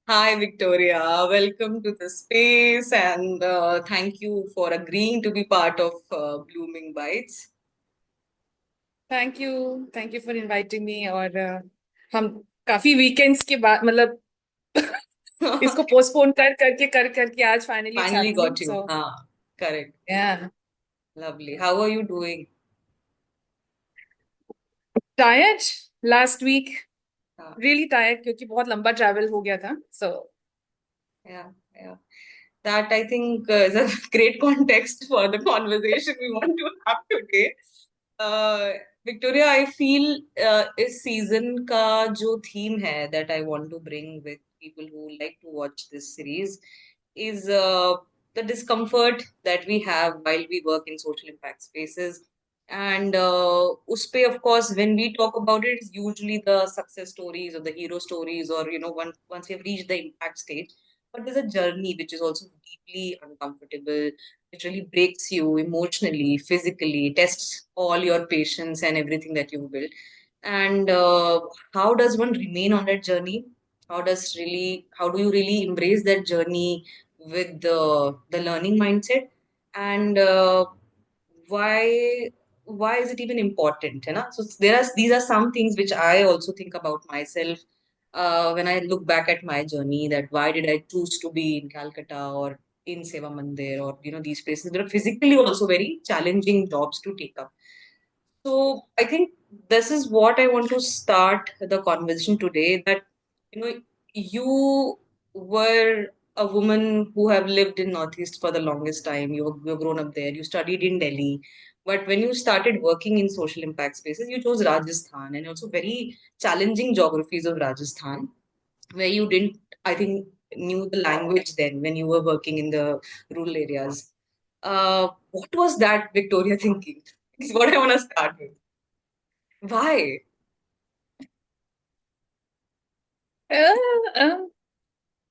Hi, Victoria. Welcome to the space, and thank you for agreeing to be part of Blooming Bites. Thank you for inviting me और हम काफी weekends के बाद मतलब इसको postpone कर करके आज finally it's Finally happening got you. So Correct. या Lovely. How are you doing? Tired last week Uh, really tired क्योंकि बहुत लंबा ट्रैवल हो गया था सो yeah, yeah. That I think is a great context for the conversation we want to have today. Uh, Victoria, I feel इस season का जो theme है that I want to bring with people who like to watch this series is the discomfort that we have while we work in social impact spaces. And uspe, of course, when we talk about it, it's usually the success stories or the hero stories, or once we have reached the impact stage. But there's a journey which is also deeply uncomfortable, which really breaks you emotionally, physically, tests all your patience and everything that you've built. And how does one remain on that journey? How do you really embrace that journey with the learning mindset? And why why is it even important, so these are some things which I also think about myself when I look back at my journey, that why did I choose to be in Calcutta or in Seva Mandir, or these places that are physically also very challenging jobs to take up. So I think this is what I want to start the conversation today, that you know you were a woman who have lived in Northeast for the longest time. You've grown up there. You studied in Delhi. But when you started working in social impact spaces, you chose Rajasthan, and also very challenging geographies of Rajasthan, where you didn't, I think, knew the language then when you were working in the rural areas. What was that Victoria thinking? Is what I want to start with. Why?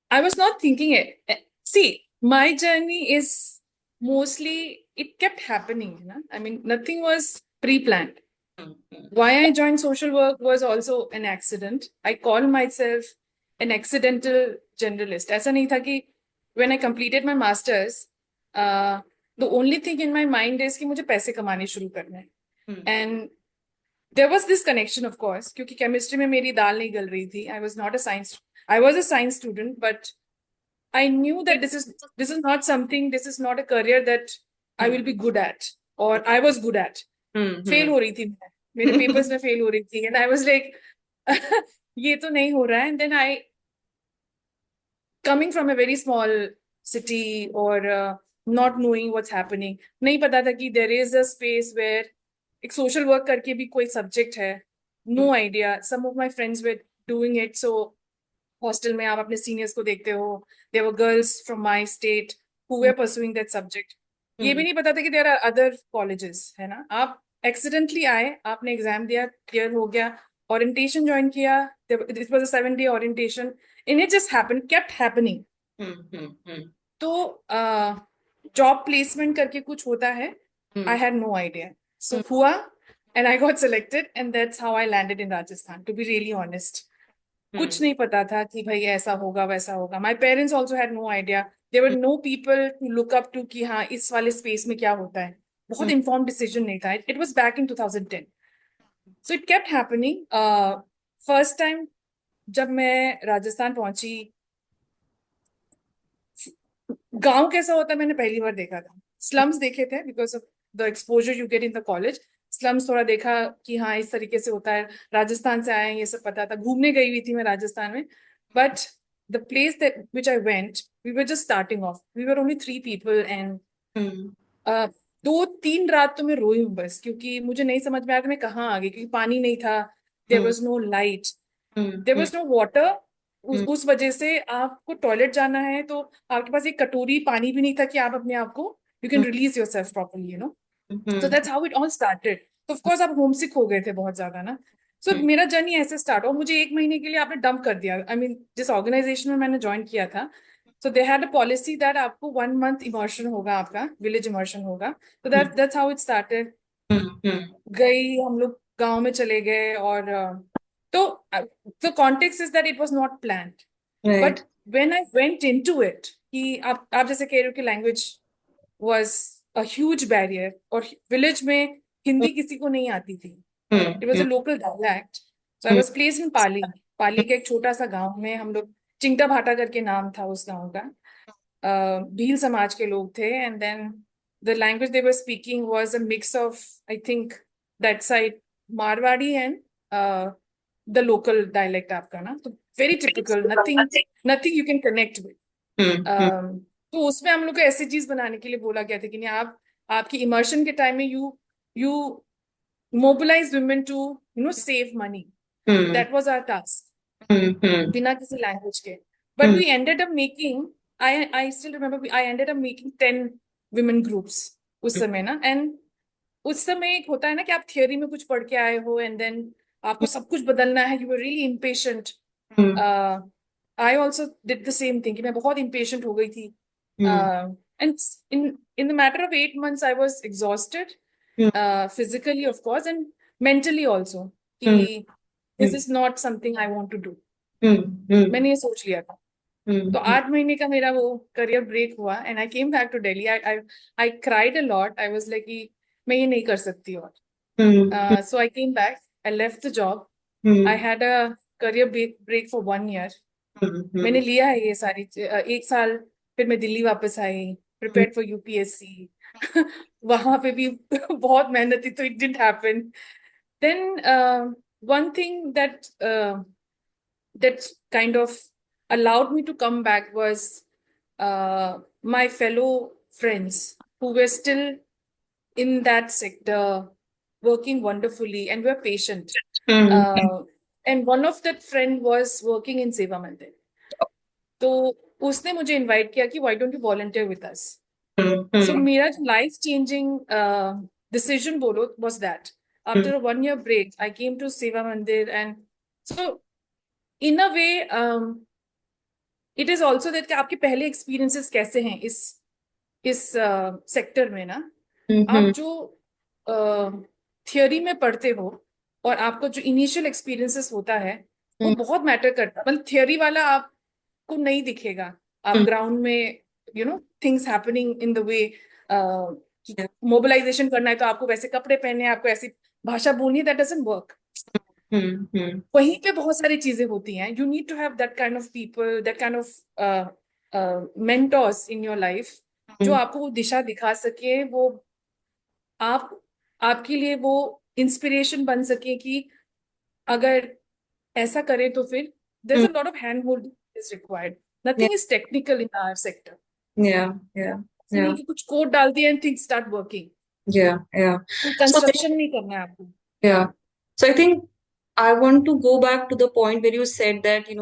I was not thinking it. See, my journey is mostly it kept happening, I mean nothing was pre-planned. Mm, Why I joined social work was also an accident. I call myself an accidental generalist. ऐसा नहीं था कि when I completed my masters, the only thing in my mind is कि मुझे पैसे कमाने शुरू करने हैं. mm, And there was this connection, of course, क्योंकि chemistry में मेरी दाल नहीं गल रही थी. I was a science student, but I knew that this is not something, this is not a career that I will mm, be good at, or I was good at. Fail mm, हो रही थी मैं, मेरे papers में fail हो रही थी, and I was like ये तो नहीं हो रहा है. And then I coming from a very small city और नॉट नोइंग व्हाट्स हैपनिंग, नहीं पता था कि there is a space where एक सोशल वर्क करके भी कोई सब्जेक्ट है. No idea. Some of my friends were doing it. So hostel में आप अपने सीनियर्स को देखते हो, there were girls from my state who were pursuing that subject. ये भी mm, नहीं पता था कि देयर आर अदर कॉलेजेस, है ना. आप एक्सीडेंटली आए, आपने एग्जाम दिया, क्लियर हो गया, ओरिएंटेशन ज्वाइन किया. It was a 7 day orientation and it just happened, kept happening. mm, तो जॉब प्लेसमेंट करके कुछ होता है. I mm, had no idea. So हुआ and I got selected and that's how I landed in Rajasthan, to be really honest. कुछ mm, नहीं पता था कि भाई ऐसा होगा वैसा होगा. My parents also had no idea. There were no people to look up to कि हाँ इस वाले स्पेस में क्या होता है. बहुत mm, इन्फॉर्म डिसीजन नहीं था. It was back in 2010. So it kept happening. First time जब मैं राजस्थान पहुंची, गांव कैसा होता है मैंने पहली बार देखा था. स्लम्स देखे थे because of the exposure you get in the college. Slums थोड़ा देखा कि हाँ इस तरीके से होता है. राजस्थान से आए हैं, ये सब पता था, घूमने गई हुई थी मैं राजस्थान में. But the place that which I went, we were just starting off, we were only 3 people and mm, 2-3 रात तो मैं रोई हूँ बस, क्योंकि मुझे नहीं समझ में आया था मैं कहाँ आ गई, क्योंकि पानी नहीं था. There mm, was no light, mm, there mm, was no water. mm, उस वजह से आपको टॉयलेट जाना है तो आपके पास एक कटोरी पानी भी नहीं था कि आप अपने आप को you can mm, release your self properly, so mm, that's how it all started. तो ऑफ कोर्स आप होमसिक हो गए थे बहुत ज्यादा ना. सो mm, मेरा जर्नी ऐसे स्टार्ट हुआ. मुझे 1 महीने के लिए आपने डंप कर दिया. आई मीन जिस ऑर्गेनाइजेशन में मैंने ज्वाइन किया था, so they had a policy that आपको 1 मंथ इमर्शन होगा, आपका विलेज इमर्शन होगा. तो mm, that's how it started. mm. गई, हम लोग गांव में चले गए. और तो context is that it was not planned. But Right. when I went into it, कि आप जैसे कह रहे हो कि language was a huge barrier, और village में हिंदी किसी को नहीं आती थी. It was a local dialect. So I was placed in Pali. पाली के एक छोटा सा गांव में हम लोग, चिंटा भाटा करके नाम था उस गांव का. भील समाज के लोग थे, and then the language they were speaking was a mix of, I think, that side Marwadi and the local dialect आपका ना, तो very typical, nothing you can connect with. तो उसमें हम लोग को ऐसी चीज बनाने के लिए बोला गया था कि नहीं, आप आपकी इमर्शन के टाइम में you mobilize women to save money. That was our task, बिना किसी लैंग्वेज के. But we ended up making, I still remember, I ended up making 10 women groups उस समय ना. And उस समय एक होता है ना कि आप थियोरी में कुछ पढ़ के आए हो and then आपको सब कुछ बदलना है. You were really impatient. I also did the same thing कि मैं बहुत impatient हो गई थी. And in the matter of 8 months I was exhausted, physically of course and mentally also, कि this is not something I want to do. मैंने ये सोच लिया था. तो 8 महीने का मेरा वो करियर ब्रेक हुआ and I came back to Delhi. I cried a lot. I was like कि मैं ये नहीं कर सकती और. So I came back. I left the job. I had a career break for 1 year. मैंने लिया है ये सारी 1 साल. फिर मैं दिल्ली वापस आई, prepared for UPSC. वहां पे भी बहुत मेहनत थी, तो it didn't happen. Then one thing that kind of allowed me to come back was my fellow friends who were still in that sector, working wonderfully and were patient. And one of that friend was working in Seva Mandir. तो उसने मुझे invite किया कि why don't you volunteer with us? So मेरा life changing decision बोलो was that after a 1 year break I came to Seva Mandir. And so in a way it is also that कि आपके पहले experiences कैसे हैं इस sector में ना. आप जो थियोरी में पढ़ते हो और आपको जो इनिशियल एक्सपीरियंसेस होता है वो बहुत मैटर करता है. मतलब थियोरी वाला आपको नहीं दिखेगा, आप ग्राउंड में things happening in the way, mobilisation करना है तो आपको वैसे कपड़े पहने हैं, आपको ऐसी भाषा बोलनी है, दैट डजंट वर्क. वहीं पे बहुत सारी चीजें होती हैं. You need to have that kind of people, that kind of mentors in your life, जो आपको वो दिशा दिखा सके, वो आपके लिए वो इंस्पिरेशन बन सके कि अगर ऐसा करें तो फिर there's a lot of hand holding is required. Nothing is technical in our sector. नहीं कि कुछ कोड डाल दिया and things start working. Construction नहीं करना है आपको. So I think I want to go back to the point where you said that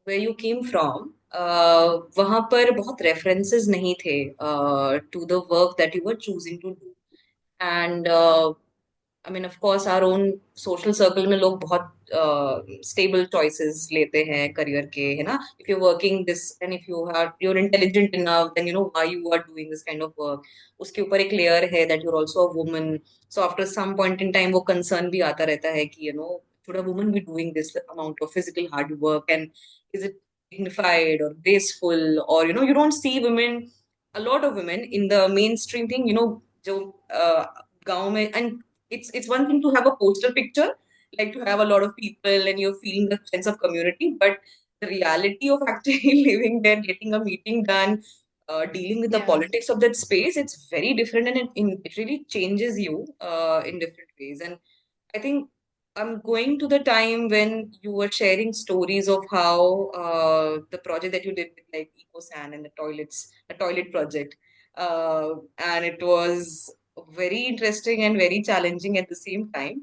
where you came from, वहां पर बहुत references नहीं थे to the work that you were choosing to do. And I mean, of course, our own social circle में लोग बहुत stable choices लेते हैं career के, है ना? If you're working this and if you're intelligent enough, then you know why you are doing this kind of work. उसके ऊपर एक layer है that you're also a woman. So after some point in time, वो concern भी आता रहता है कि should a woman be doing this amount of physical hard work, and is it dignified or graceful, or you don't see a lot of women in the mainstream thing, जो गाँव में. And it's one thing to have a poster picture, like to have a lot of people and you're feeling the sense of community, but the reality of actually living there, getting a meeting done, dealing with the politics of that space, it's very different, and it really changes you in different ways. And I think I'm going to the time when you were sharing stories of how the project that you did with like EcoSan and the toilet project, and it was very interesting and very challenging at the same time.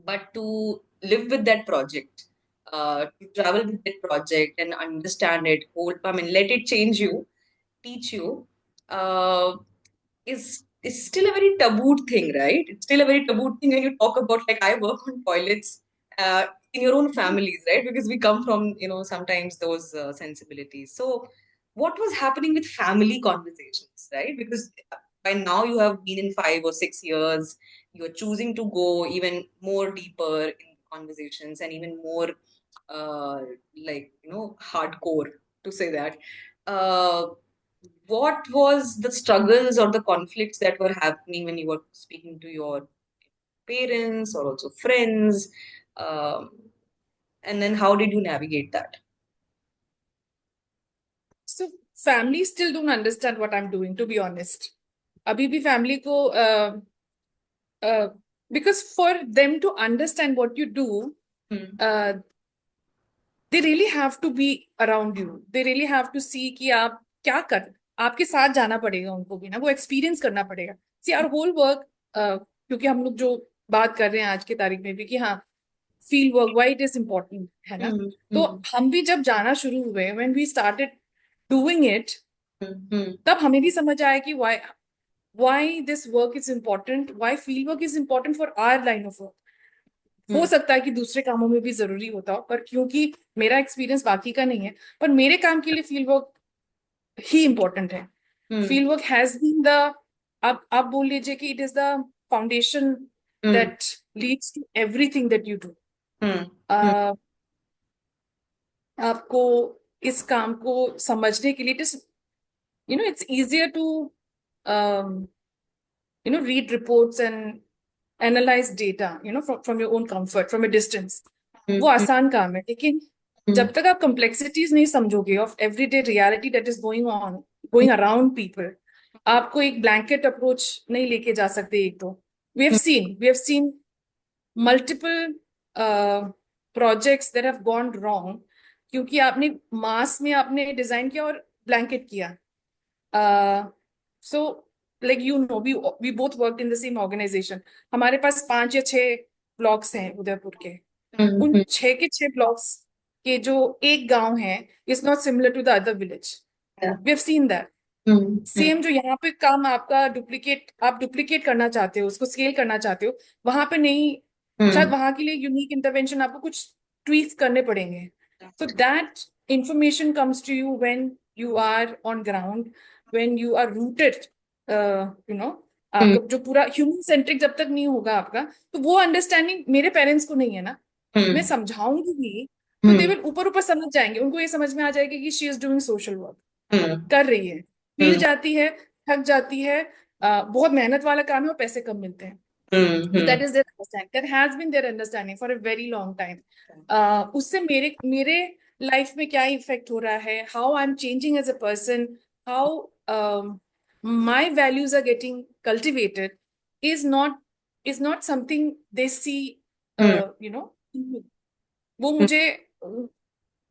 But to live with that project, to travel with that project and understand it, let it change you, teach you, uh, is still a very taboo thing, right? It's still a very taboo thing when you talk about, like, I work on toilets in your own families, right? Because we come from sometimes those sensibilities. So what was happening with family conversations, right? Because by now you have been in 5 or 6 years, you're choosing to go even more deeper in conversations and even more uh, hardcore. to say that. Uh, what was the struggles or the conflicts that were happening when you were speaking to your parents or also friends? Um, and then how did you navigate that? So family still don't understand what I'm doing, to be honest. अभी भी family को because for them to understand what you do, uh, they really have to be around you. They really have to see कि आप क्या कर, आपके साथ जाना पड़ेगा उनको भी ना, वो एक्सपीरियंस करना पड़ेगा. See our whole work, क्योंकि हम लोग जो बात कर रहे हैं आज की तारीख में भी कि हाँ field work why it is important है ना. तो हम भी जब जाना शुरू हुए, when we started doing it, तब हमें भी समझ आया कि why this work is important, why field work is important for our line of work. हो सकता है कि दूसरे कामों में भी जरूरी होता हो, पर क्योंकि मेरा एक्सपीरियंस बाकी का नहीं है, पर मेरे काम के लिए फील्ड वर्क ही इम्पोर्टेंट है. Field work has been the, आप बोल लीजिए कि it is the foundation that leads to everything that you do. आपको इस काम को समझने के लिए it is, you know, it's easier to you know read reports and analyse data, you know, from your own comfort, from a distance. वो आसान काम है, लेकिन जब तक आप कॉम्प्लेक्सिटीज नहीं समझोगे of everyday reality that is going around people, आपको एक ब्लैंकेट अप्रोच नहीं लेके जा सकते. एक तो we have seen multiple projects that have gone wrong, क्योंकि आपने मास में आपने डिजाइन किया और ब्लैंकेट किया. So like you know, we both work in the same organisation. हमारे पास 5 या 6 ब्लॉक्स हैं उदयपुर के. उन 6 के 6 ब्लॉक्स के जो एक गांव है is not similar to the other village. We have seen that. Same जो यहाँ पे काम आपका आप डुप्लीकेट करना चाहते हो, उसको स्केल करना चाहते हो, वहां पे नहीं. शायद वहां के लिए यूनिक इंटरवेंशन, आपको कुछ ट्वीक्स करने पड़ेंगे. So that information comes to you when you are on ground, when you are rooted, you know, आपका जो पूरा ह्यूमन सेंट्रिक जब तक नहीं होगा आपका, तो वो अंडरस्टैंडिंग मेरे पेरेंट्स को नहीं है ना. मैं समझाऊंगी भी तो दे विल ऊपर ऊपर समझ जाएंगे, उनको ये समझ में आ जाएगा कि she is doing social work, कर रही है, फील जाती है, थक जाती है, बहुत मेहनत वाला काम है और पैसे कम मिलते हैं. That is their understanding. That has been their understanding for a very long time. उससे मेरे लाइफ में क्या इफेक्ट हो रहा है, how I'm changing as a person, how my values are getting cultivated is not something they see, you know. वो मुझे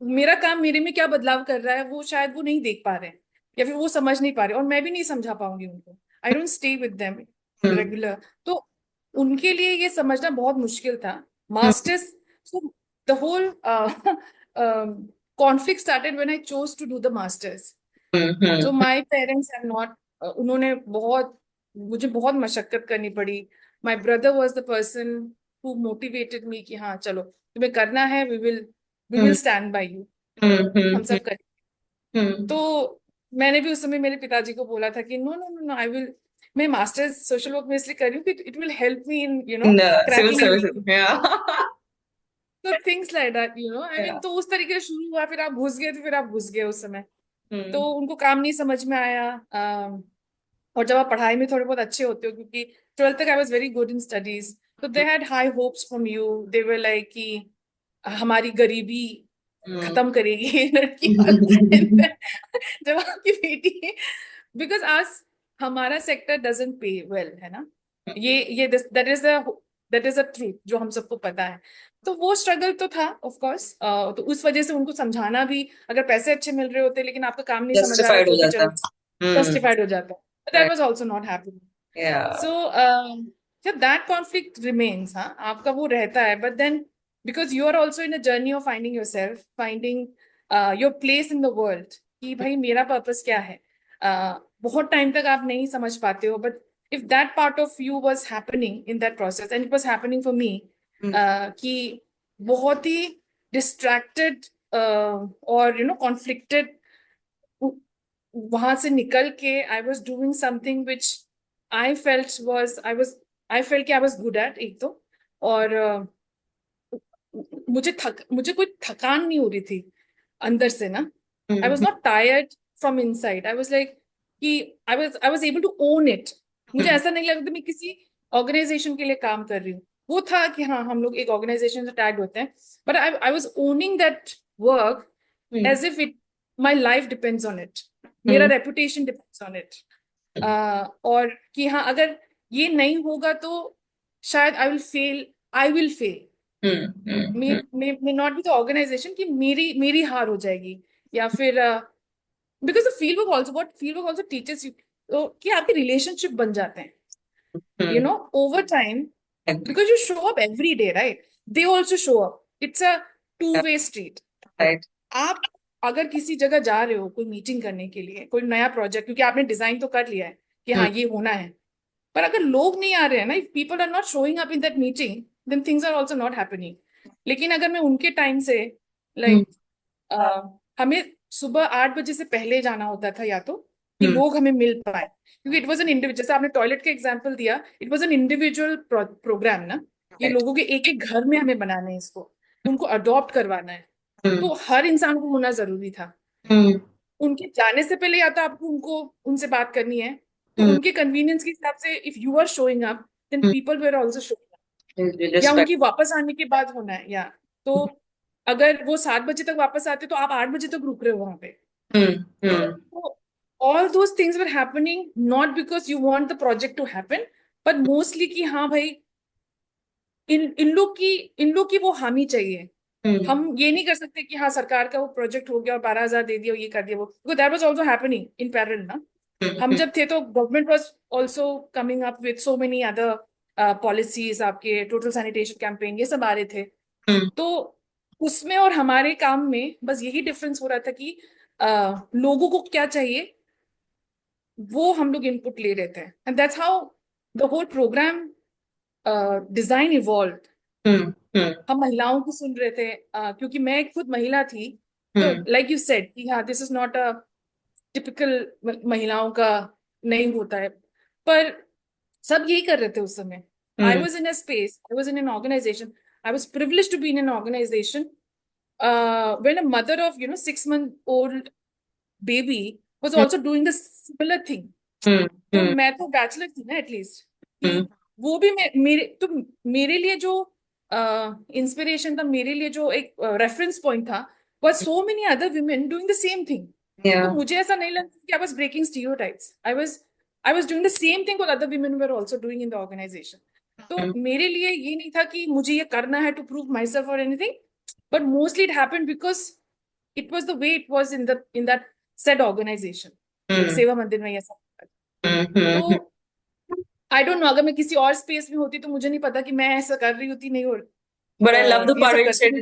मेरा काम मेरे में क्या बदलाव कर रहा है वो शायद वो नहीं देख पा रहे हैं, या फिर वो समझ नहीं पा रहे, और मैं भी नहीं समझा पाऊंगी उनको. I don't stay with them regular. तो उनके लिए ये समझना बहुत मुश्किल था. Masters, so the whole conflict started when I chose to do the masters. So my parents have not, उन्होंने मुझे बहुत मशक्कत करनी पड़ी. My brother was the person who motivated me कि हाँ चलो तुम्हें करना है, we will stand by you. हम सब करेंगे. तो मैंने भी उस समय मेरे पिताजी को बोला था कि नो आई विल, मैं मास्टर्स सोशल वर्क में इसलिए कर रही हूँ कि it will help me in, you know, cracking. तो things like that, you know, I mean. तो उस तरीके से शुरू हुआ, फिर आप घुस गए, तो फिर आप घुस गए उस समय. तो उनको काम नहीं समझ में आया. और जब आप पढ़ाई में थोड़े बहुत अच्छे होते हो, क्योंकि 12th तक I was very good in studies, तो they had high hopes from you. They were like कि हमारी गरीबी खत्म करेगी लड़की जब आपकी बेटी, बिकॉज आज हमारा सेक्टर डजंट पे वेल, है ना. ये दैट इज अ ट्रूथ जो हम सबको पता है. तो वो स्ट्रगल तो था ऑफ कोर्स. तो उस वजह से उनको समझाना भी, अगर पैसे अच्छे मिल रहे होते लेकिन आपका काम नहीं समझ आ रहा, तो भी चलो जस्टिफाइड हो जाता. That was also not happening. So that conflict remains. हाँ, आपका वो रहता है, but then because you are also in a journey of finding yourself, finding your place in the world, कि भाई मेरा पर्पस क्या है. बहुत टाइम तक आप नहीं समझ पाते हो, but if that part of you was happening in that process, and it was happening for me, कि बहुत ही distracted और you know conflicted, वहां से निकल के I was doing something which I felt कि I was good at, एक तो, और मुझे कोई थकान नहीं हो रही थी अंदर से ना. I was not tired from inside. I was like कि I was able to own it. मुझे ऐसा नहीं लगता मैं किसी ऑर्गेनाइजेशन के लिए काम कर रही हूँ. वो था कि हाँ हम लोग एक ऑर्गेनाइजेशन से टैग होते हैं, but I was owning that work as if it my life depends on it. मेरा reputation depends on it. और कि हाँ अगर ये नहीं होगा तो शायद I will fail. May not be the organization कि मेरी हार हो जाएगी, या फिर because the fieldwork also teaches you तो कि आपके रिलेशनशिप बन जाते हैं, you know, over time, because you show up every day, right? They also show up. It's a two-way street. Right. आप अगर किसी जगह जा रहे हो कोई मीटिंग करने के लिए, कोई नया प्रोजेक्ट, क्योंकि आपने डिजाइन तो कर लिया है कि हाँ ये होना है, पर अगर लोग नहीं आ रहे हैं ना, if people are not showing up in that meeting, then things are also not happening. लेकिन अगर मैं उनके टाइम से लाइक हमें सुबह 8 बजे से पहले जाना होता था, या तो कि लोग हमें मिल पाए, क्योंकि इट वाज एन इंडिविजुअल, जैसे आपने टॉयलेट का एग्जांपल दिया, it was an individual programme ना, ये लोगों के एक एक घर में हमें बनाना है, इसको उनको अडॉप्ट करवाना है, तो हर इंसान को होना जरूरी था. उनके जाने से पहले या तो आपको उनसे बात करनी है, तो उनके कन्वीनियंस के हिसाब से if you are showing up then people were also showing up, या उनकी वापस आने के बाद होना है, या तो अगर वो 7 बजे तक वापस आते तो आप 8 बजे तक रुक रहे हो वहां पे. तो all those things were happening not because you want the project to happen, but mostly कि हाँ भाई इन लोग की वो हामी चाहिए. हम ये नहीं कर सकते कि हाँ सरकार का वो प्रोजेक्ट हो गया और 12,000 दे दिया और ये कर दिया वो, because that was also happening in parallel ना. हम जब थे तो government was also coming up with so many other policies, आपके टोटल सैनिटेशन कैंपेन ये सब आ रहे थे. तो उसमें और हमारे काम में बस यही डिफरेंस हो रहा था कि लोगों को क्या चाहिए वो हम लोग इनपुट ले रहे थे, and that's how the whole programme design evolved. हम महिलाओं को सुन रहे थे, क्योंकि मैं खुद महिला थी, तो लाइक यू सेड कि हाँ this is not a typical महिलाओं का नहीं होता है, पर सब यही कर रहे थे उस समय. I was in a space, I was in an organisation, I was privilege to be in an organisation when a mother of 6-month-old baby was also doing the similar thing. तो मैं तो बैचलर थी ना at least, वो भी मेरे लिए जो इंस्पिरेशन था, मेरे लिए जो एक रेफरेंस पॉइंट था, was so many other women doing the same thing. तो मुझे ऐसा नहीं लगता कि I was breaking stereotypes. I was doing the same thing what other women were also doing in the organization. तो मेरे लिए ये नहीं था कि मुझे ये करना है to prove myself or anything, but mostly it happened because it was the way it was in that said organization. सेवा मंदिर में ये सब. तो आई डोंट नो, अगर मैं किसी और स्पेस में होती तो मुझे नहीं पता कि मैं ऐसा कर रही होती नहीं. और But I love the part where you said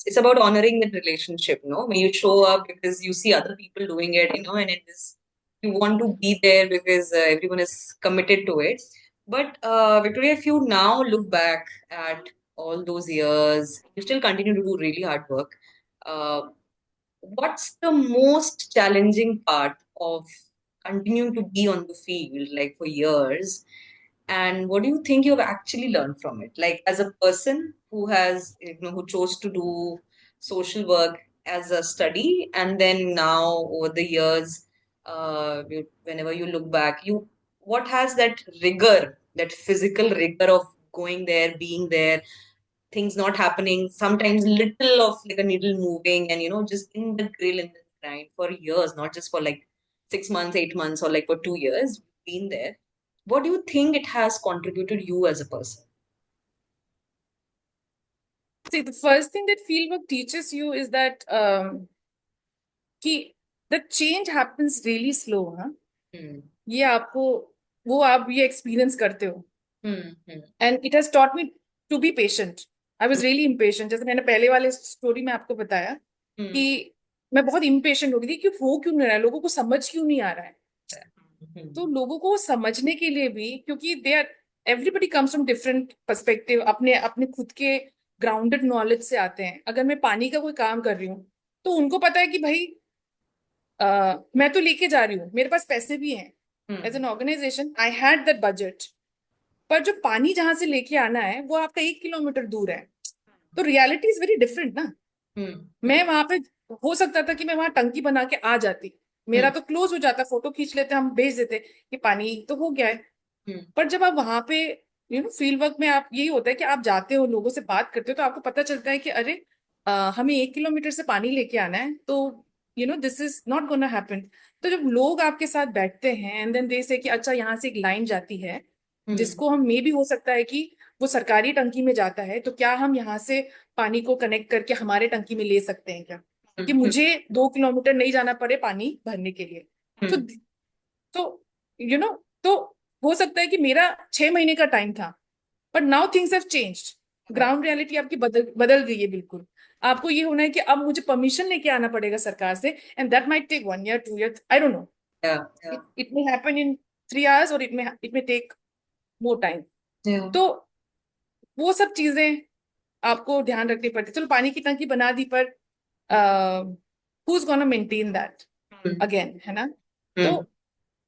it's about honoring the relationship, no? When you show up because you see other people doing it, and it is you want to be there because everyone is committed to it. But Victoria, if you now look back at all those years, you still continue to do really hard work. Uh, what's the most challenging part of continuing to be on the field like for years? And what do you think you've actually learned from it? Like as a person who has, who chose to do social work as a study, and then now over the years, whenever you look back, what has that rigor, that physical rigor of going there, being there, things not happening, sometimes little of like a needle moving, and just in the grill in the grind for years, not just for like 6 months, 8 months, or like for 2 years, been there. What do you think it has contributed you as a person? See, the first thing that fieldwork teaches you is that कि the change happens really slow, हाँ? ये आप ये experience करते हो, and it has taught me to be patient. I was really impatient, जैसे मैंने पहले वाले स्टोरी में आपको बताया कि मैं बहुत इम्पेशेंट हो गई थी कि हो क्यों नहीं रहा है, लोगों को समझ क्यों नहीं आ रहा है. तो लोगों को समझने के लिए भी, क्योंकि they are everybody comes from different perspective, अपने अपने खुद के ग्राउंडेड नॉलेज से आते हैं. अगर मैं पानी का कोई काम कर रही हूँ तो उनको पता है कि भाई मैं तो लेके जा रही हूँ, मेरे पास पैसे भी हैं, as an organisation I had that budget, पर जो पानी जहां से लेके आना है वो आपका 1 किलोमीटर दूर है. तो रियलिटी इज वेरी डिफरेंट ना. मैं वहां पे हो सकता था कि मैं वहां टंकी बना के आ जाती, मेरा तो क्लोज हो जाता, फोटो खींच लेते, हम भेज देते कि पानी तो हो गया है। पर जब आप वहां पे फील्ड वर्क में आप, यही होता है कि आप जाते हो, लोगों से बात करते हो, तो आपको पता चलता है कि अरे हमें 1 किलोमीटर से पानी लेके आना है, तो this is not gonna happen. तो जब लोग आपके साथ बैठते हैं एंड देन दे से कि अच्छा यहाँ से एक लाइन जाती है, जिसको हम मे भी हो सकता है कि वो सरकारी टंकी में जाता है, तो क्या हम यहाँ से पानी को कनेक्ट करके हमारे टंकी में ले सकते हैं क्या, कि मुझे 2 किलोमीटर नहीं जाना पड़े पानी भरने के लिए। तो तो यू नो तो हो सकता है कि मेरा 6 महीने का टाइम था, but now things have changed, ground reality आपकी बदल बदल गई है बिल्कुल। आपको ये होना है कि अब मुझे परमिशन लेके आना पड़ेगा सरकार से, and that might take 1 year 2 year, I don't know, it may happen in 3 hours और it may take more time. तो वो सब चीजें आपको ध्यान रखनी पड़ती। चलो पानी की टंकी बना दी, पर who is gonna maintain that again, है ना। तो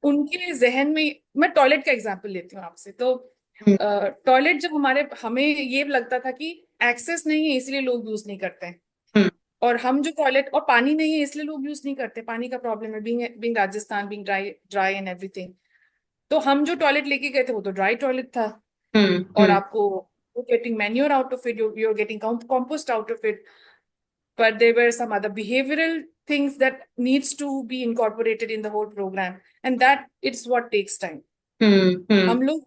उनके जहन में, मैं टॉयलेट का एग्जांपल लेती हूँ आपसे। तो टॉयलेट जब हमें ये लगता था कि एक्सेस नहीं है इसलिए लोग यूज नहीं करते हैं, और हम जो टॉयलेट, और पानी नहीं है इसलिए लोग यूज नहीं करते, पानी का प्रॉब्लम है, being Rajasthan, being dry dry and everything. तो हम जो टॉयलेट लेके गए थे वो तो ड्राई टॉयलेट था, और आपको getting manure out of it, you're getting compost out of it, but there were some other behavioral things that needs to be incorporated in the whole program, and that it's what takes time. हम लोग,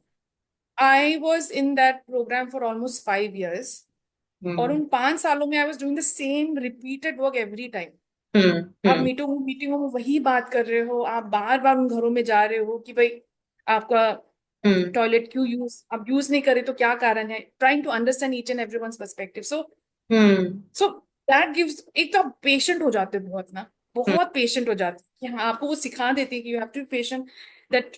I was in that program for almost 5 years, और उन 5 सालों में I was doing the same repeated work every time. आप मीटिंगों में वही बात कर रहे हो, आप बार बार उन घरों में जा रहे हो कि भाई आपका टॉयलेट क्यों आप यूज नहीं करे, तो क्या कारण है, trying to understand each and everyone's perspective. So that gives, एक तो आप पेशेंट हो जाते हो बहुत ना, बहुत पेशेंट हो जाते हैं कि हाँ, आपको वो सिखा देती है कि you have to be patient, that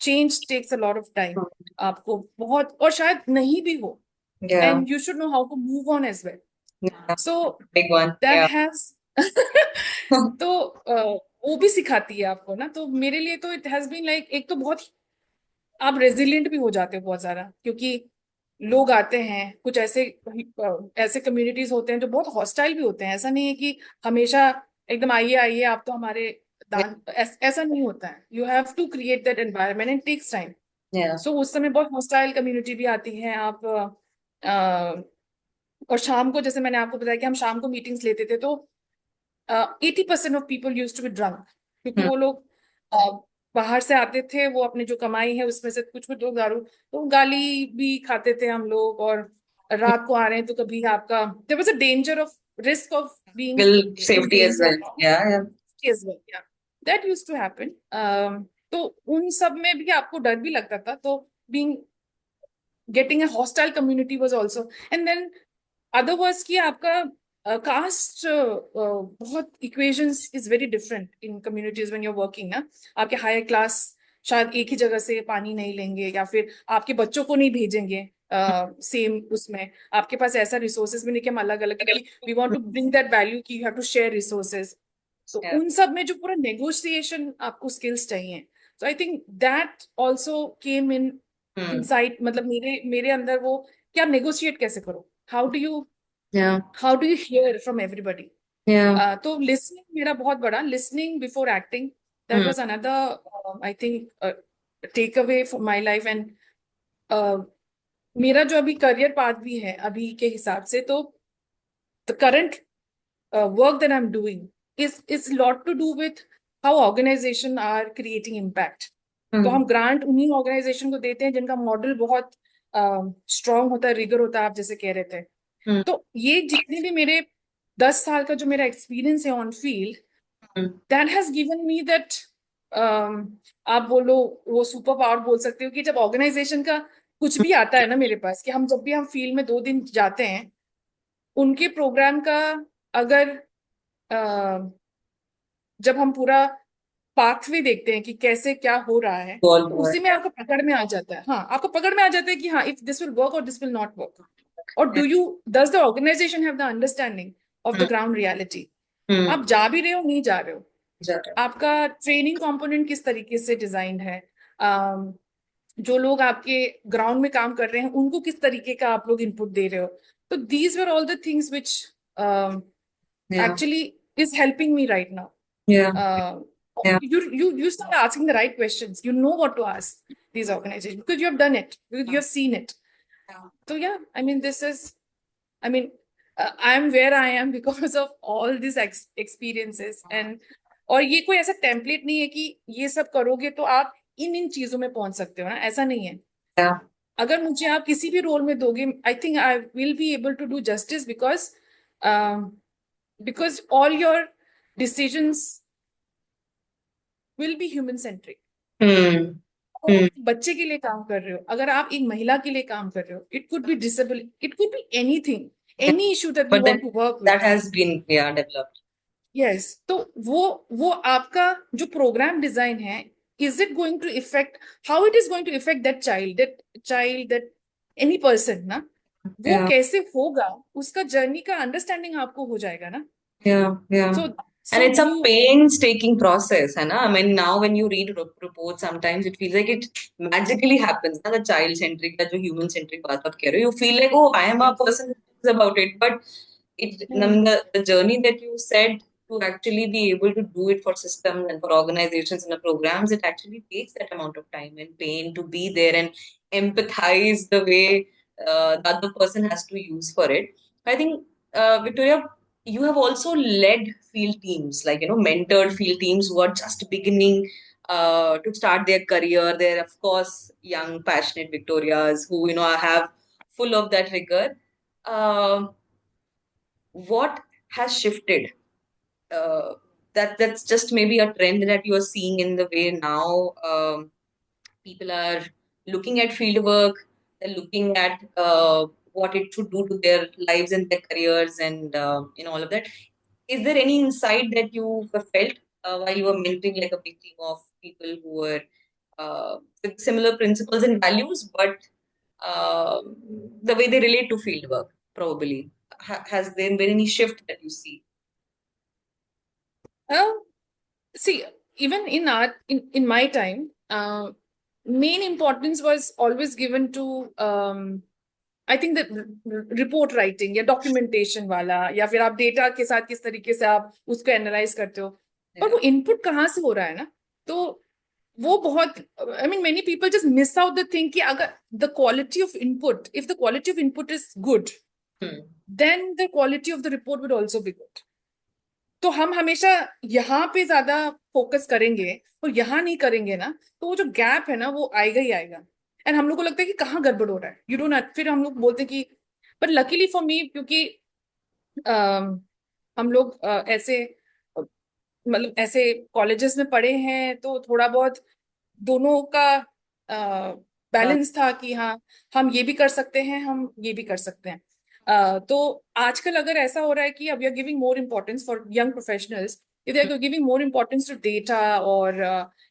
change takes a lot of time, आपको बहुत, और शायद नहीं भी हो, and you should know how to move on as well. So that has तो वो भी सिखाती है आपको ना। तो मेरे लिए तो इट हैज बीन लाइक, एक तो बहुत आप रेजिलिएंट भी हो जाते हो बहुत ज्यादा, क्योंकि लोग आते हैं, कुछ ऐसे ऐसे कम्युनिटीज होते हैं जो बहुत हॉस्टाइल भी होते हैं, ऐसा नहीं है कि हमेशा एकदम आइए आइए आप तो हमारे दान, ऐसा नहीं होता है। You have to create that environment and takes time. So उस समय बहुत हॉस्टाइल कम्युनिटी भी आती है। आप और शाम को, जैसे मैंने आपको बताया कि हम शाम को मीटिंग्स लेते थे, तो 80% of people used to be drunk, क्योंकि वो लोग बाहर से आते थे, वो अपने जो कमाई है उसमें से कुछ कुछ लोग दारू, तो गाली भी खाते थे हम लोग। और रात को आ रहे हैं तो कभी आपका, there was a danger of, risk of being in safety as well. Yeah. as well, yeah, that used to happen. तो उन सब में भी आपको डर भी लगता था, तो being getting a hostile community was also, and then other was कि आपका कास्ट बहुत equations is very different in communities when you are working ना। आपके हायर क्लास शायद एक ही जगह से पानी नहीं लेंगे, या फिर आपके बच्चों को नहीं भेजेंगे सेम उसमें, आपके पास ऐसा रिसोर्सेज भी नहीं कि हम अलग अलग, क्योंकि we want to bring that value कि you have to share resources. तो उन सब में जो पूरा नेगोशिएशन आपको स्किल्स चाहिए, तो I think that also came in insight, मतलब मेरे मेरे अंदर वो, कि आप नेगोशिएट कैसे करो, how do you hear from everybody. तो लिसनिंग मेरा बहुत बड़ा, listening before acting, that was another I think take away for my life. And मेरा जो अभी करियर पाथ भी है अभी के हिसाब से, तो the current work that I'm doing is lot to do with how organization are creating impact. तो हम ग्रांट उन्हीं ऑर्गेनाइजेशन को देते हैं जिनका मॉडल बहुत स्ट्रांग होता है, रिगर होता है, आप जैसे कह रहे थे। तो ये जितने भी मेरे 10 साल का जो मेरा एक्सपीरियंस है on field, that has given me that, आप बोलो वो सुपर पावर बोल सकते हो, कि जब ऑर्गेनाइजेशन का कुछ भी आता है ना मेरे पास, कि जब भी हम फील्ड में 2 दिन जाते हैं, उनके प्रोग्राम का अगर जब हम पूरा पाथवे देखते हैं कि कैसे क्या हो रहा है, तो उसी में आपको पकड़ में आ जाता है। हाँ, आपको पकड़ में आ जाता है कि हाँ, इफ दिस विल वर्क और दिस विल नॉट वर्क, और does the organisation have the understanding of the ground reality. आप जा भी रहे हो, नहीं जा रहे हो, आपका ट्रेनिंग कंपोनेंट किस तरीके से डिजाइंड है, जो लोग आपके ग्राउंड में काम कर रहे हैं उनको किस तरीके का आप लोग इनपुट दे रहे हो। तो these were all the things which Yeah. actually is helping me right now. Yeah. Uh, Yeah. you start asking the right questions. You know what to ask these organizations because you have done it, because you have seen it. Yeah. So yeah, I mean, I mean, I'm where I am because of all these experiences. And और ये कोई ऐसा template नहीं है कि ये सब करोगे तो आप इन इन चीजों में पहुंच सकते हो ना, ऐसा नहीं है. Yeah. अगर मुझे आप किसी भी रोल में दोगे, I think I will be able to do justice because all your decisions will be human centric. Hmm. आप Hmm. बच्चे के लिए काम कर रहे हो, अगर आप एक महिला के लिए काम कर रहे हो, it could be disable, it could be anything, Yeah. Any issue that you But want that to work that with. has been, yeah, developed. Yes, तो वो आपका जो प्रोग्राम डिजाइन है, is it going to effect, how it is going to effect that any person ना, वो Yeah. कैसे होगा, उसका जर्नी का अंडरस्टैंडिंग आपको हो जाएगा ना. Yeah. Yeah. So And so it's a you painstaking process, है ना? I mean, now when you read reports, sometimes it feels like it magically happens. ना, the child-centric, जो human-centric बात आप कह रहे हो, you feel like, oh, I am a yes. person who thinks about it. But the journey that you said to actually be able to do it for systems and for organizations and the programs, it actually takes that amount of time and pain to be there and empathize the way the other person has to use for it. I think, Victoria, you have also led field teams, like, mentored field teams who are just beginning to start their career. They're, of course, young, passionate Victorias who, have full of that rigor. What has shifted? Uh, that's just maybe a trend that you are seeing in the way now people are looking at field work. They're looking at what it should do to their lives and their careers and all of that. Is there any insight that you have felt while you were mentoring like a big team of people who were with similar principles and values, but uh, the way they relate to field work, probably? Has there been any shift that you see? See, even in my time, main importance was always given to I think report writing या documentation वाला, या फिर आप data के साथ किस तरीके से आप उसको एनालाइज करते हो, और वो इनपुट कहाँ से हो रहा है ना. तो वो बहुत, I mean many people just miss out the thing कि अगर the quality of input, if the quality of input is good, then the quality of the report will also be good. तो हम हमेशा यहाँ पे ज्यादा फोकस करेंगे और यहाँ नहीं करेंगे ना, तो वो जो गैप है ना वो आएगा ही आएगा. एंड हम लोग को लगता है कि कहाँ गड़बड़ हो रहा है, यू डोंट, फिर हम लोग बोलते हैं कि, पर लकीली फॉर मी, क्योंकि हम लोग ऐसे, मतलब ऐसे कॉलेजेस में पढ़े हैं, तो थोड़ा बहुत दोनों का बैलेंस था कि हाँ, हम ये भी कर सकते हैं, हम ये भी कर सकते हैं. तो आजकल अगर ऐसा हो रहा है कि अब we are giving more importance for young professionals, they are giving more importance to data और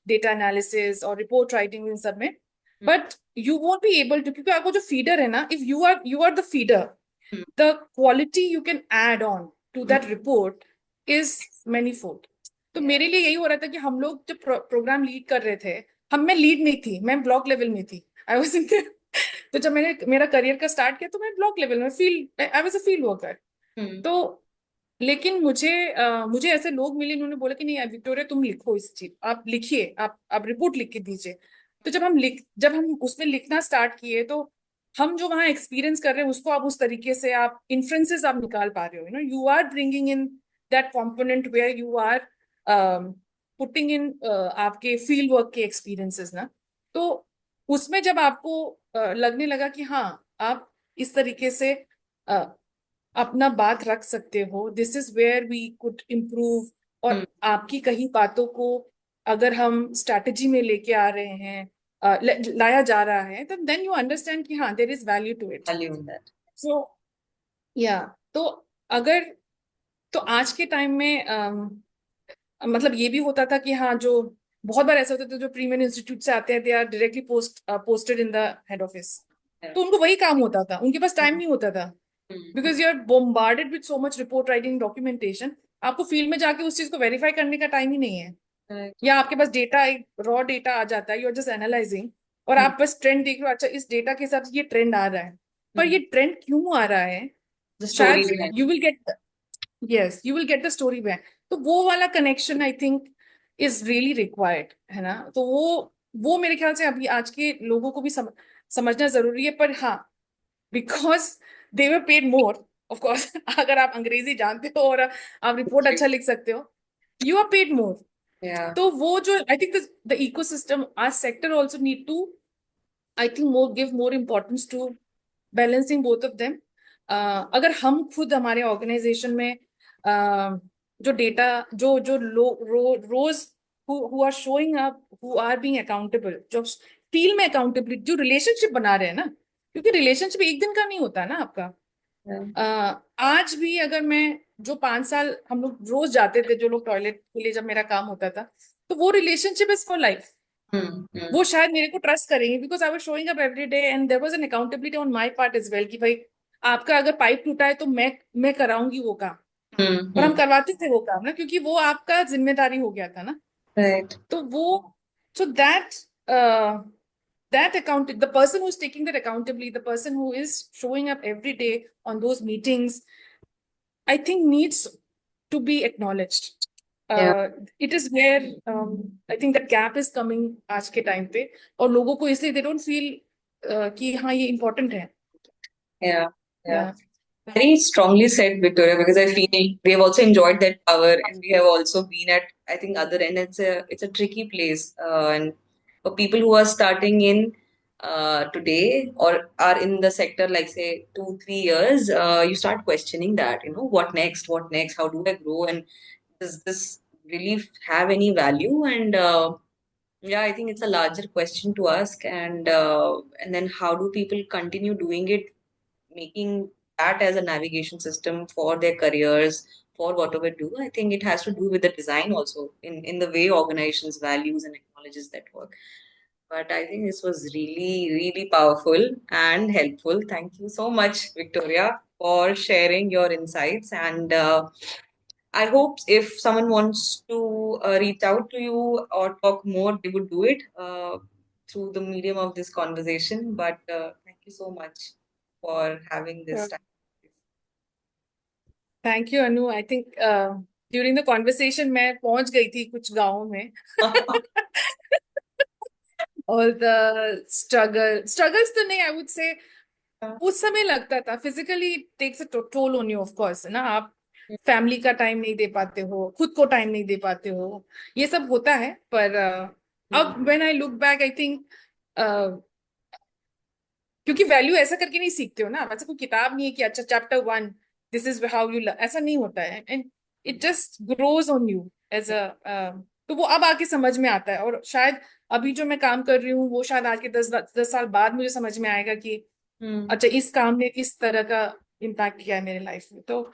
डेटा एनालिसिस और रिपोर्ट राइटिंग इन सब में. But you won't be able to, क्योंकि आपको जो फीडर है ना, if you are the feeder, the quality you can add on to that report is manifold. तो मेरे लिए यही हो रहा था कि हम लोग जब प्रोग्राम लीड कर रहे थे, मैं लीड नहीं थी, मैं ब्लॉक लेवल में थी. आई वाज इन तो जब मैंने मेरा करियर का स्टार्ट किया तो मैं ब्लॉक लेवल में, field, I was a field worker. तो लेकिन मुझे ऐसे लोग मिले, उन्होंने बोला कि नहीं विक्टोरिया, तुम लिखो इस चीज, आप लिखिए, आप रिपोर्ट लिख के दीजिए. तो जब हम उसमें लिखना स्टार्ट किए, तो हम जो वहाँ एक्सपीरियंस कर रहे हैं उसको आप उस तरीके से आप इन्फ्रेंसेस आप निकाल पा रहे हो, you are bringing in that component where you are putting in आपके फील्ड वर्क के एक्सपीरियंसेस ना. तो उसमें जब आपको लगने लगा कि हाँ, आप इस तरीके से अपना बात रख सकते हो, this is where we could improve. और आपकी कहीं बातों को अगर हम स्ट्रैटेजी में लेके आ रहे हैं, लाया जा रहा है, तो देन यू अंडरस्टैंड कि हाँ, there is value to it. Value in that. So yeah, तो अगर, तो आज के टाइम में मतलब ये भी होता था कि हाँ, जो बहुत बार ऐसा होता था, जो प्रीमियर इंस्टीट्यूट से आते हैं, they are directly posted in the head office. तो उनको वही काम होता था, उनके पास टाइम नहीं होता था, because you are bombarded with so much report writing, documentation. आपको फील्ड में जाके उस चीज को वेरीफाई करने का टाइम ही नहीं है. या आपके पास डेटा, एक रॉ डेटा आ जाता है, यू आर जस्ट एनालाइजिंग, और आप बस ट्रेंड देख रहे हो, अच्छा इस डेटा के हिसाब से ये ट्रेंड आ रहा है. पर ये ट्रेंड क्यों आ रहा है, The story शायद behind you will get, yes, you will get the story back. तो वो वाला connection I think is really required, है ना? तो वो मेरे ख्याल से अभी आज के लोगों को भी समझना जरूरी है, पर हाँ, because they were paid more, of course. अगर आप अंग्रेजी जानते हो और आप रिपोर्ट अच्छा लिख सकते हो, you are paid more. Yeah. तो वो जो I think the ecosystem, our sector also need to, I think, give more importance to balancing both of them. अगर हम खुद हमारे ऑर्गेनाइजेशन में जो डेटा जो रोज who are showing up, who are being accountable, जो फील्ड में अकाउंटेबिलिटी, जो रिलेशनशिप बना रहे हैं ना, क्योंकि रिलेशनशिप एक दिन का नहीं होता ना आपका। आज भी अगर मैं जो 5 साल हम लोग रोज जाते थे, जो लोग टॉयलेट के लिए जब मेरा काम होता था, तो वो रिलेशनशिप इज फॉर लाइफ। वो शायद मेरे को ट्रस्ट करेंगे because I was showing up every day and there was an accountability on my part as well कि भाई आपका अगर पाइप टूटा है तो मैं कराऊंगी वो काम। और हम करवाते थे वो काम ना, क्योंकि वो आपका जिम्मेदारी हो गया था ना। Right. तो वो so that account, the person who's taking that accountability, the person who is showing up every day on those meetings, I think needs to be acknowledged. It is where I think that gap is coming आज के time पे, और लोगों को इसलिए they don't feel कि हाँ ये important है। Yeah. Very strongly said, Victoria, because I feel we have also enjoyed that power, and we have also been at, I think, other end. It's a tricky place, and for people who are starting in today or are in the sector, like say 2-3 years, you start questioning that. What next? What next? How do I grow? And does this really have any value? And yeah, I think it's a larger question to ask. And then how do people continue doing it, making that as a navigation system for their careers, for whatever do. I think it has to do with the design also, in the way organizations values and acknowledges that work. But I think this was really, really powerful and helpful. Thank you so much, Victoria, for sharing your insights. And I hope if someone wants to reach out to you or talk more, they would do it through the medium of this conversation. But thank you so much for having this time. Thank you, Anu. I think during the conversation मैं पहुंच गई थी कुछ गाँव में। All the struggles तो नहीं, I would say उस समय लगता था physically it takes a toll on you, of course, ना। आप फैमिली का टाइम नहीं दे पाते हो, खुद को टाइम नहीं दे पाते हो, ये सब होता है। पर अब when I look back, I think क्योंकि वैल्यू ऐसा करके नहीं सीखते हो ना, ऐसा कोई किताब नहीं है कि अच्छा chapter 1 this is how you, ऐसा नहीं होता है। And it just grows on you as a, तो वो अब आके समझ में आता है। और शायद अभी जो मैं काम कर रही हूँ वो शायद आज के 10 साल बाद मुझे समझ में आएगा कि अच्छा इस काम ने किस तरह का इम्पैक्ट किया है मेरे लाइफ में। तो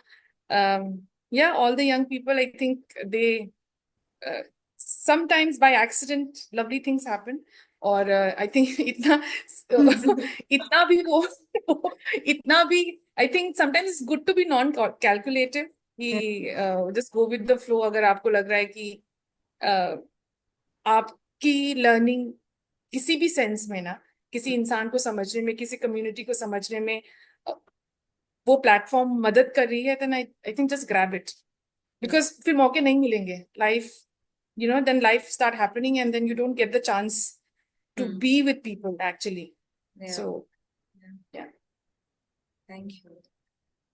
या all the young people, I think they sometimes by accident lovely things happen, और आई थिंक इतना भी वो इतना भी I think sometimes it's good to be non calculative, कि just go with the flow. अगर आपको लग रहा है कि आपकी लर्निंग किसी भी सेंस में ना, किसी इंसान को समझने में, किसी कम्युनिटी को समझने में वो प्लेटफॉर्म मदद कर रही है, then I think just grab it, because फिर मौके नहीं मिलेंगे। Life, then life start happening and then you don't get the chance to be with people actually. So yeah. Thank you.